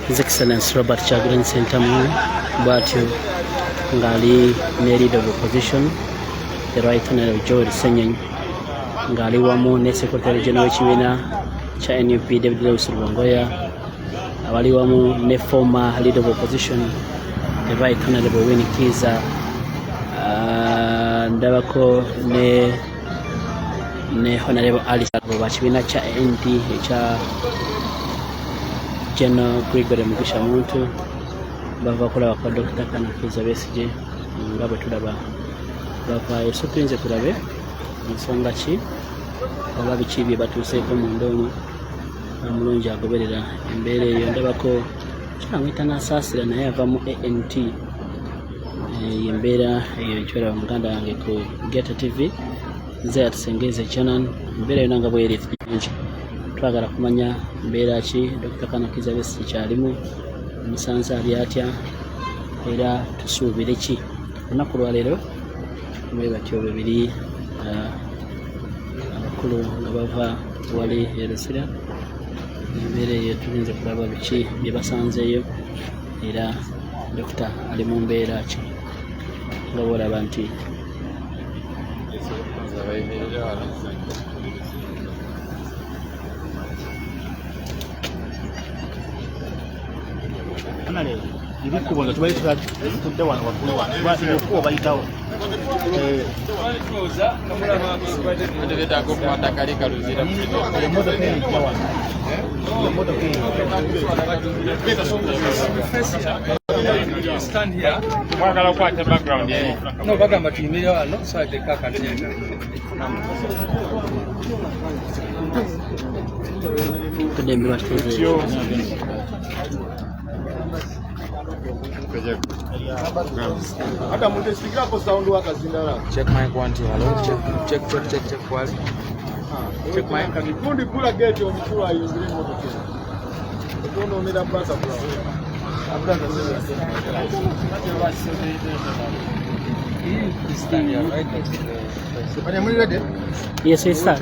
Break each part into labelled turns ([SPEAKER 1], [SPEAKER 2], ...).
[SPEAKER 1] His Excellency Robert Chagulanyi Ssentamu bw'atyo ng'ali ne leader of opposition the Right Honorable Joel Ssenyonyi ng'ali wamu ne Secretary General w'ekibiina kya NUP David Lewis Lubongoya, abali wamu ne former leader of opposition the Right Honorable Kiza ndabako ne Honorable Ali ba kibiina kya NP ekya General Gregory Mugisha Muntu bava kulaba kwa Dr. Kiza Besigye nga bwe tulaba bava so tuyinze tulabe ensonga ki oba biki bye batuuseeko mu ndoonyi omulungi agoberera embeera eyo. Ndabako kiramwita n'asaasira naye ava mu ANT embeera eyo ekyolaba muganda wange ku Geta TV nze yatusengeze channel embeera yonna nga bweri bulungi. Twagala kumanya mbeera ki Dr. Kiza Besigye kyalimu musanze ali atya era tusuubire ki olunaku lwaleero mwe batyo bibiri abakulu nga bava wali erusira embeera eyo tulinze kulaba biki bye basanzeeyo era Dr. ali mu mbeera ki nga bwolaba nti
[SPEAKER 2] ibikubo tubali tudde wano wakulu wano ko bayitawo
[SPEAKER 3] stand here. Mwagala kwate background ye. No bagamba tuyimire wano so the kaka nyenga.
[SPEAKER 1] Kudembe bateze.
[SPEAKER 3] Check mic 1 2 hello check quality. Check mic
[SPEAKER 2] can you pull a gate on the you don't know me that pass up.
[SPEAKER 1] Yes, yes, sir.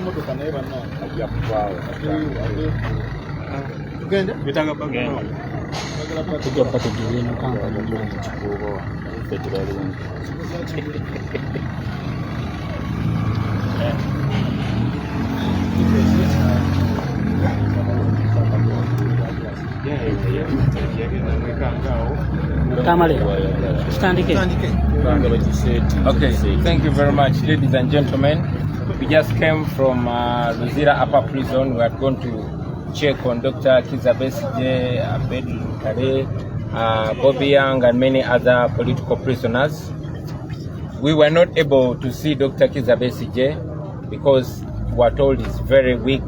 [SPEAKER 3] Okay, thank you very much, ladies and gentlemen. We just came from Luzira Upper Prison. We are going to check on Dr. Kiza Besigye, Kare, Bobiwine, and many other political prisoners. We were not able to see Dr. Kiza Besigye because we were told he's very weak.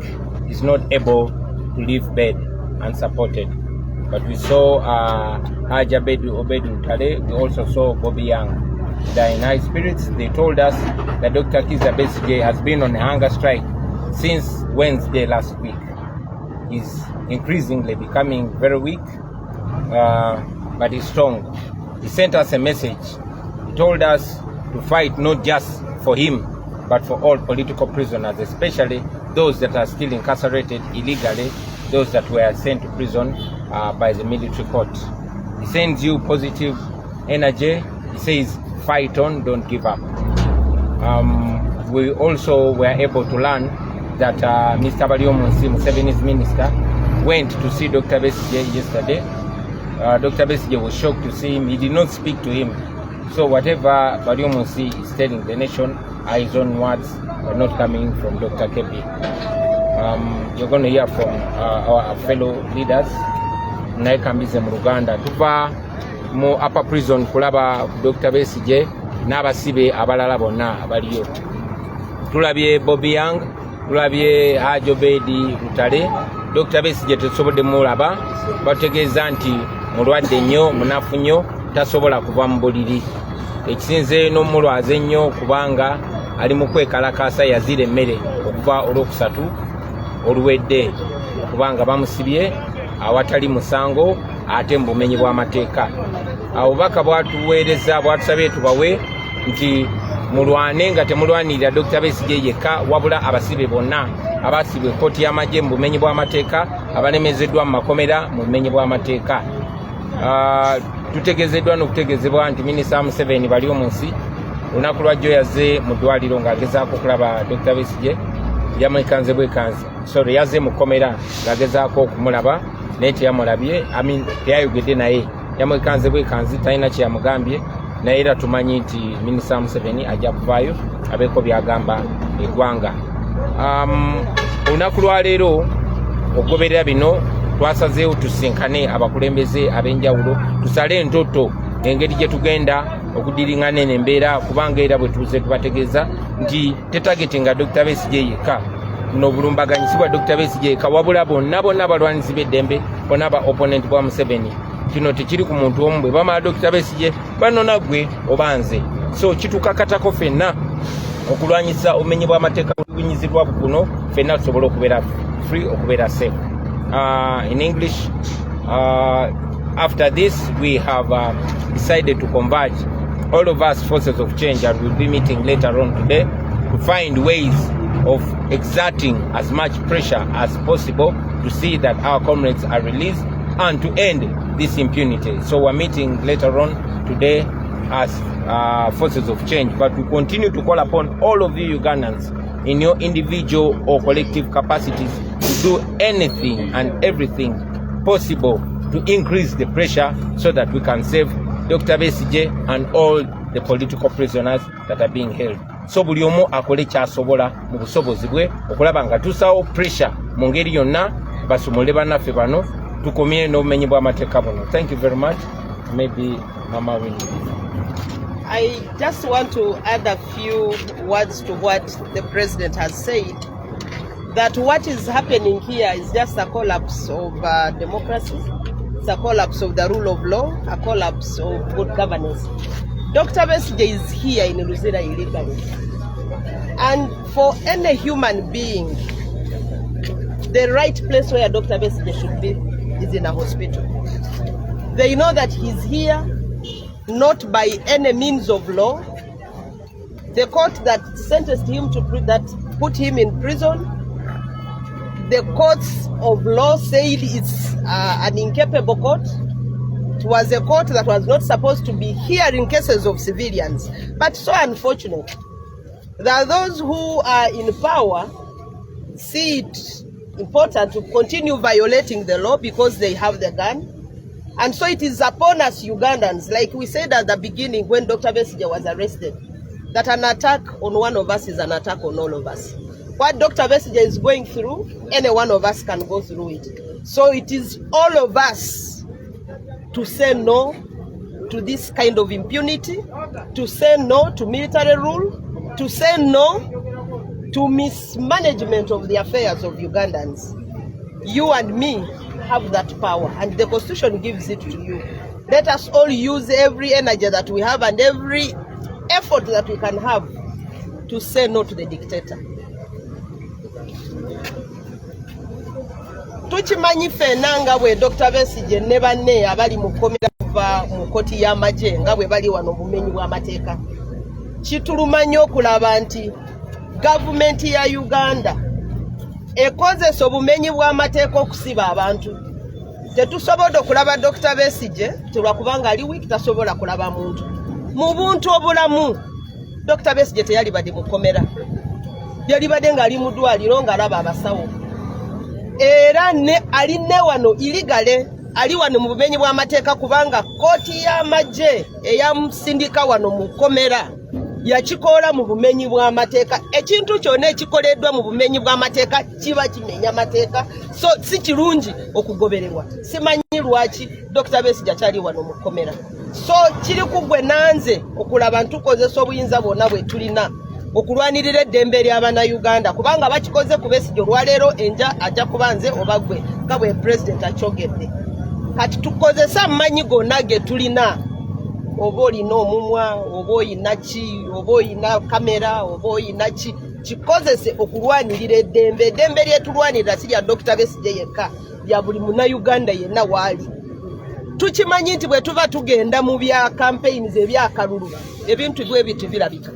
[SPEAKER 3] He's not able to leave bed unsupported. But we saw Obed Kare. We also saw Bobiwine. They are in high spirits. They told us that Dr. Kiza Besigye has been on a hunger strike since Wednesday last week. He's increasingly becoming very weak, but he's strong. He sent us a message. He told us to fight not just for him, but for all political prisoners, especially those that are still incarcerated illegally, those that were sent to prison by the military court. He sends you positive energy. He says, fight on, don't give up. We also were able to learn that Mr. Baryomunsi, Museveni's minister, went to see Dr. Besigye yesterday. Dr. Besigye was shocked to see him. He did not speak to him. So whatever Baryomunsi is telling the nation are his own words, but not coming from Dr. Kebi. You're going to hear from our fellow leaders. Naikambize mu Luganda. Tuva mu upper prison kulaba Dr. Besigye n'abasibe abalala bonna abaliyo. Tulabye Bobiwine, tulabye Obed Kare. Dr. Besigye tusobodde mulaba, bategeeza nti mulwadde nnyo, munafu nnyo, tasobola kuva mu buliri. Ekisinze n'omulwaze nnyo kubanga ali mu kwekalakaasa yazira emmere okuva olwokusatu oluwedde kubanga bamusibye awatali musango ate mu bumenyi bw'amateeka. Obubaka bwatuweereza bwatusabye tubawe nti mulwane nga temulwanirira Dr. Besigye yekka wabula abasibe bonna abasibwe kkooti y'amagye mu bumenyi bw'amateeka abalemezeddwa mu makomera mu bumenyi bw'amateeka. Tutegezeddwa n'okutegezebwa nti Minisita Museveni bali mu nsi olunaku lwajjo yazze mu ddwaliro ng'agezaako okulaba Dr. Besigye yamwekanze bwekanzi yazze mu kkomera ng'agezaako okumulaba naye teyamulabye teyayogedde naye yamwekanze bwekanzi talina kye yamugambye naye era tumanyi nti Minisita Museveni ajja kuvaayo abeeko byagamba eggwanga. Olunaku lwaleero okugoberera bino twasazeewo tusinkane abakulembeze ab'enjawulo tusale entoto engeri gye tugenda okuddiringana eno embeera kubanga era bwe tuze tubategeeza nti tetagetinga Dr. Besigye yekka n'obulumbaganyisi bwa Dr. Besigye yekka wabula bonna abalwanisi b'eddembe bonna aba opponent bwa Museveni. Kino tekiri ku muntu omu bwe bamala Dr. Besigye banona gwe oba nze. So kitukakatako ffenna okulwanyisa obumenyi bw'amateeka obugwinyizibwa buno ffenna tusobole okubeera free okubeera safe. In English, after this we have decided to converge all of us forces of change, and we'll be meeting later on today to find ways of exerting as much pressure as possible to see that our comrades are released and to end this impunity. So we're meeting later on today as forces of change, but we continue to call upon all of you Ugandans in your individual or collective capacities to do anything and everything possible to increase the pressure so that we can save Dr. Besigye and all the political prisoners that are being held. So buli omu akole kyasobola mu busobozi bwe okulaba nga tusawo pressure mu ngeri yonna basumule bannaffe bano tukomye n'obumenyi bw'amateeka buno. Thank you very much. Maybe Mama will.
[SPEAKER 4] I just want to add a few words to what the president has said, that what is happening here is just a collapse of democracy. It's a collapse of the rule of law, a collapse of good governance. Dr. Besigye is here in Luzira illegally. And for any human being, the right place where Dr. Besigye should be is in a hospital. They know that he's here not by any means of law. The court that sentenced him to that put him in prison, the courts of law said it's an incapable court. It was a court that was not supposed to be hearing cases of civilians. But so unfortunate that those who are in power see it important to continue violating the law because they have the gun. And so it is upon us Ugandans, like we said at the beginning when Dr. Besigye was arrested, that an attack on one of us is an attack on all of us. What Dr. Besigye is going through, any one of us can go through it. So it is all of us to say no to this kind of impunity, to say no to military rule, to say no to mismanagement of the affairs of Ugandans. You and me have that power, and the Constitution gives it to you. Let us all use every energy that we have and every effort that we can have to say no to the dictator. Tuchimanyi fena nga bwe Dr. Besigye ne banne abali mu komera kuva mu koti y'amagye nga bwe bali wano bumenyi bw'amateeka. Kitulumanyi okulaba nti gavumenti ya Uganda ekozesa obumenyi bw'amateeka okusiba abantu. Tetusobola okulaba Dr. Besigye tulwakubanga ali weak tasobola kulaba muntu. Mu buntu obulamu Dr. Besigye teyali badde mu komera. Yali badde nga ali mu ddwaliro ng'alaba abasawo. Era ne ali ne wano iligale ali wano mu bumenyi bw'amateeka kubanga kooti y'amagye eyamusindika wano mu komera yakikola mu bumenyi bw'amateeka. Ekintu kyonna ekikoleddwa mu bumenyi bw'amateeka kiba kimenya amateeka, so si kirungi okugobererwa. Simanyi lwaki Dr. Besigye akyali wano mu komera. So kiri ku gwe nanze okulaba ntukozesa obuyinza bwonna bwe tulina okulwanirira eddembe ly'Abannayuganda kubanga bakikoze ku Besigye olwaleero enja ajja kuba nze oba gwe nga bwe President akyogedde. Kati tukozesa amanyi gonna ge tulina. Oba olina omumwa, oba olina ki, oba olina kamera, oba olina ki, kikozese okulwanirira eddembe. Eddembe lyetulwanirira si lya Dr. Besigye yekka, lya buli Munnayuganda yenna waali. tukimanyi nti bwe tuba tugenda mu bya campaigns ebyakalulu ebintu bwe bitu birabika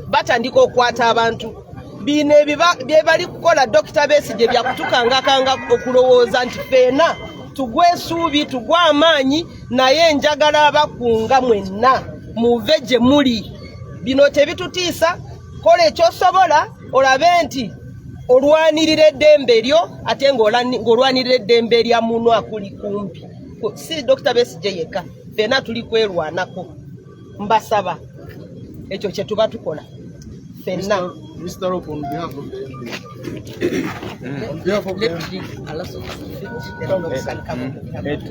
[SPEAKER 4] batandika okwata abantu bino bye bali kukola Dr. Besigye bya kutukangakanga okulowooza nti fena tugwe suubi tugwa amaanyi naye njagala abakunga mwenna muve gye muli bino tebitutiisa kola ekyosobola olabe nti olwanirira eddembe lyo ate ng'olwanirira eddembe lya munno akuli kumpi si Dr. Besigye yekka fena tuli kwerwanako mbasaba ekyo kye tuba tukola fenna.
[SPEAKER 2] Mr. Rope, on behalf of the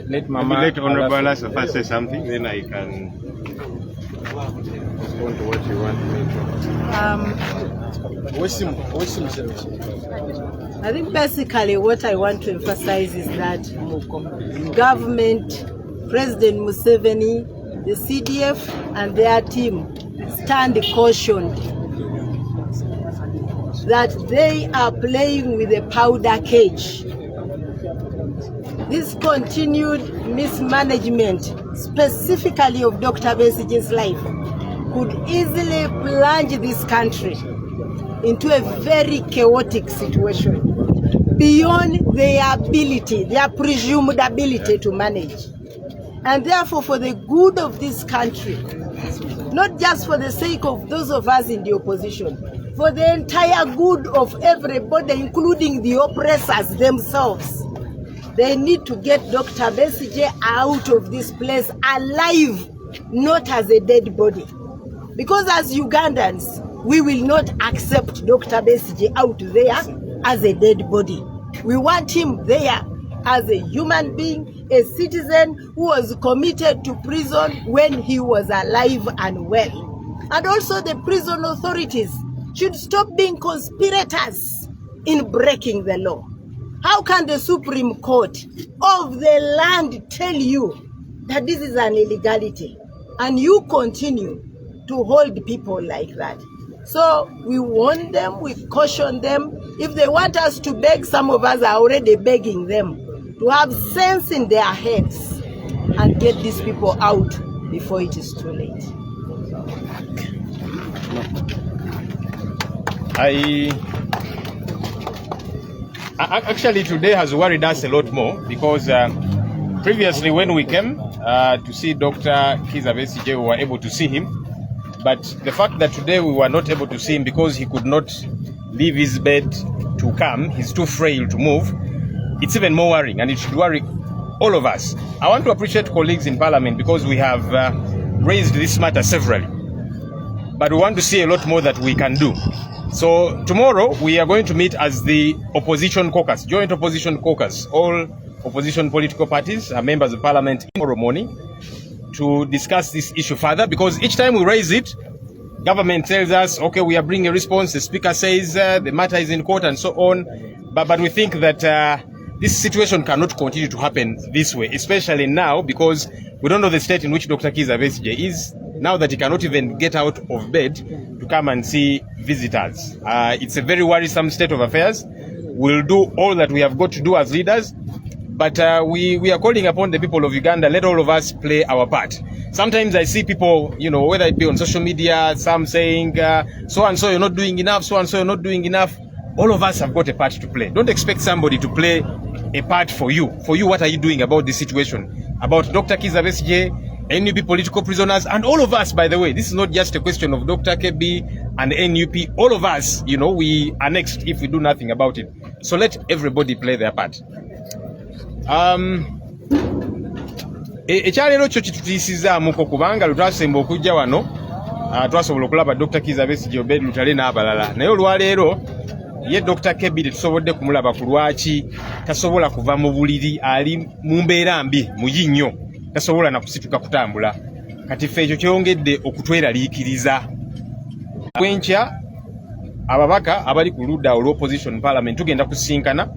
[SPEAKER 3] let Mama
[SPEAKER 5] let Honorable Alaso first say something, then I can respond to what you want me to.
[SPEAKER 6] I think basically what I want to emphasize is that government, President Museveni, the CDF and their team stand cautioned that they are playing with a powder cage. This continued mismanagement, specifically of Dr. Besigye's life, could easily plunge this country into a very chaotic situation beyond their ability, their presumed ability to manage. And therefore, for the good of this country, not just for the sake of those of us in the opposition, for the entire good of everybody, including the oppressors themselves, they need to get Dr. Besigye out of this place alive, not as a dead body. Because as Ugandans, we will not accept Dr. Besigye out there as a dead body. We want him there as a human being, a citizen who was committed to prison when he was alive and well. And also the prison authorities should stop being conspirators in breaking the law. How can the Supreme Court of the land tell you that this is an illegality and you continue to hold people like that? So we warn them, we caution them. If they want us to beg, some of us are already begging them to have sense in their heads and get these people out before it is too late.
[SPEAKER 3] Actually, today has worried us a lot more because previously when we came to see Dr. Kiza Besigye, we were able to see him. But the fact that today we were not able to see him because he could not leave his bed to come, he's too frail to move, it's even more worrying, and it should worry all of us. I want to appreciate colleagues in Parliament because we have raised this matter severally. But we want to see a lot more that we can do. So tomorrow we are going to meet as the opposition caucus, joint opposition caucus. All opposition political parties are members of Parliament tomorrow morning to discuss this issue further, because each time we raise it, government tells us, okay, we are bringing a response. The speaker says the matter is in court and so on. But we think that this situation cannot continue to happen this way, especially now because we don't know the state in which Dr. Kiza Besigye is, now that he cannot even get out of bed to come and see visitors. It's a very worrisome state of affairs. We'll do all that we have got to do as leaders, but we are calling upon the people of Uganda, let all of us play our part. Sometimes I see people, you know, whether it be on social media, some saying, so and so you're not doing enough, so and so you're not doing enough. All of us have got a part to play. Don't expect somebody to play a part for you. For you, what are you doing about this situation? About Dr. Kiza Besigye, NUP political prisoners, and all of us, by the way. This is not just a question of Dr. KB and NUP. All of us, you know, we are next if we do nothing about it. So let everybody play their part. Ekyalero kyo kitutiisizaamuko kubanga lutwasemba okujja wano twasobola okulaba Dr. Kiza Besigye Obed Lutale n'abalala, naye olwaleero ye Dr. Kebi tetusobodde kumulaba ku lwaki tasobola kuva mu buliri, ali mu mbeera mbi muyi nnyo, tasobola na kusituka kutambula. Kati ffe ekyo kyongedde okutweraliikiriza. Kwenkya ababaka abali ku ludda olw'opposition parliament tugenda kusinkana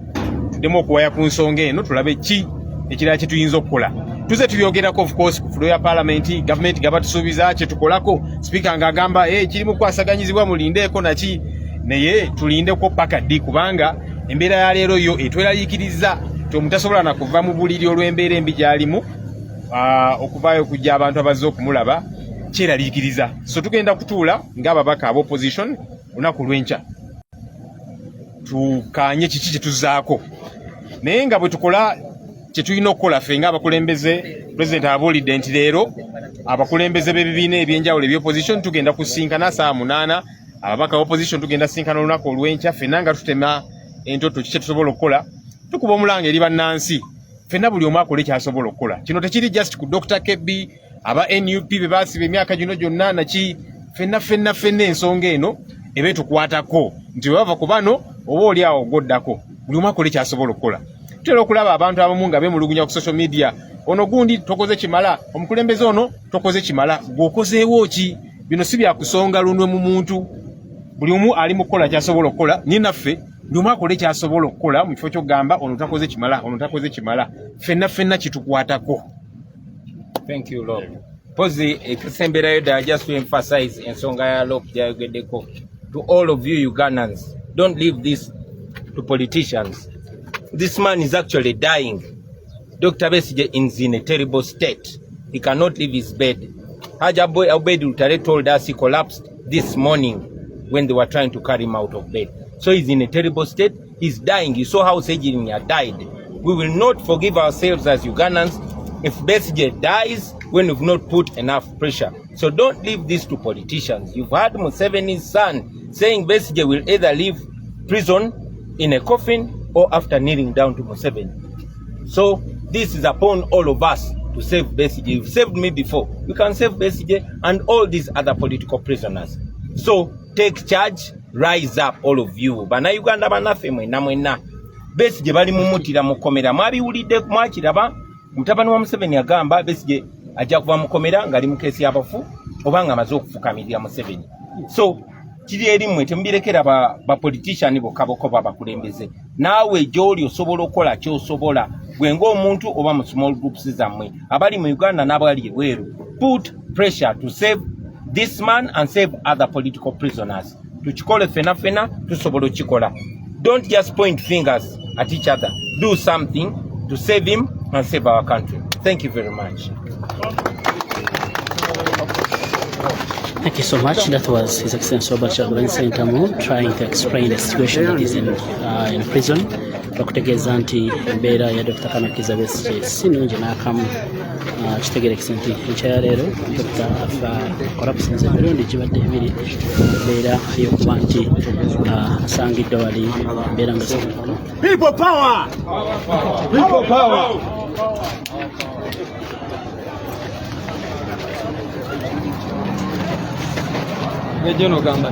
[SPEAKER 3] tuddemu okuwaya ku nsonga eno tulabe ki ekirala kye tuyinza okukola. Tuze tubyogerako of course ku fulo ya parliament, government gaba tusuubiza kye tukolako, speaker ng'agamba kirimu kwasaganyizibwa mulindeeko naki, naye tulindeko paka ddi kubanga embeera ya leero yo etweraliikiriza nti omuntu tasobola na kuva mu buliri olw'embeera embi gy'alimu okuvaayo okujja abantu abazze okumulaba kyeraliikiriza. So tugenda kutuula ng'ababaka ab'opposition lunaku lw'enkya tukaanye kiki kye tuzzaako, naye nga bwe tukola kye tulina okukola ffe ng'abakulembeze. Pulezidenti abuulidde nti leero abakulembeze b'ebibiina ebyenjawulo eby'opposition tugenda kusinkana saa 8, ababaka b'opposition tugenda kusinkana olunaku olw'enkya, ffenna nga tutema entoto kiki kye tusobola okukola, tukuba omulanga eri bannansi, ffenna buli omu akole kyasobola okukola. Kino tekiri just ku Dr. Kebbi, aba NUP be baasiba emyaka gino gyonna naki, ffenna ensonga eno ebeetukwatako nti bwe ku bano oba oli awo ogoddako, buli omu akole kyasobola okukola. Tutera okulaba abantu abamu nga beemulugunya ku social media, ono gundi tokoze kimala, omukulembeze ono tokoze kimala. Gw'okozeewo ki? Bino si byakusonga lunwe mu muntu. Buli omu ali mu kukola kyasobola okukola, ni naffe buli omu akole kyasobola okukola mu kifo ky'okugamba ono takoze kimala, ono takoze kimala. Ffenna kitukwatako.
[SPEAKER 7] Thank you, Lord. Pozi ekisemberayo ddala just to emphasize ensonga ya Lord gyayogeddeko. To all of you Ugandans, don't leave this to politicians. This man is actually dying. Dr. Besigye is in a terrible state. He cannot leave his bed. Haja Obed Lutale told us he collapsed this morning when they were trying to carry him out of bed. So he's in a terrible state. He's dying. You saw how Sejirinya died. We will not forgive ourselves as Ugandans if Besigye dies when we've not put enough pressure. So don't leave this to politicians. You've heard Museveni's son saying Besigye will either leave prison in a coffin or after kneeling down to Museveni. So this is upon all of us to save Besigye. You've saved me before. We can save Besigye and all these other political prisoners. So take charge, rise up all of you. Bana Uganda banafe mwena. Besigye bali mumutira mukomera. Mwabiwulidde mwakiraba mutabani wa Museveni agamba Besigye ajja kuva mukomera ngali mu kesi y'abafu obanga amaze okufukamirira Museveni. So kiri erimwe temubirekera ba politician bokaboko babakulembeze. Naawe gy'oli osobola okukola ky'osobola gwenga omuntu oba mu small groups zammwe abali mu Uganda n'abali ebweru. Put pressure to save this man and save other political prisoners. Tukikole fena tusobola okikola. Don't just point fingers at each other. Do something to save him and save our country. Thank you very much.
[SPEAKER 1] Thank you so much. That was His Excellency Robert Kyagulanyi Ssentamu trying to explain the situation that is in prison. Bakutegeeza nti embeera ya Dr. Kiza Besigye si nnungi n'akamu. Kitegeerekese nti enkya ya leero Dr. corruptions emirundi gibadde ebiri, embeera y'okuba nti asangidde wali embeera nga
[SPEAKER 2] People power! People power!
[SPEAKER 8] Vejo no gamba.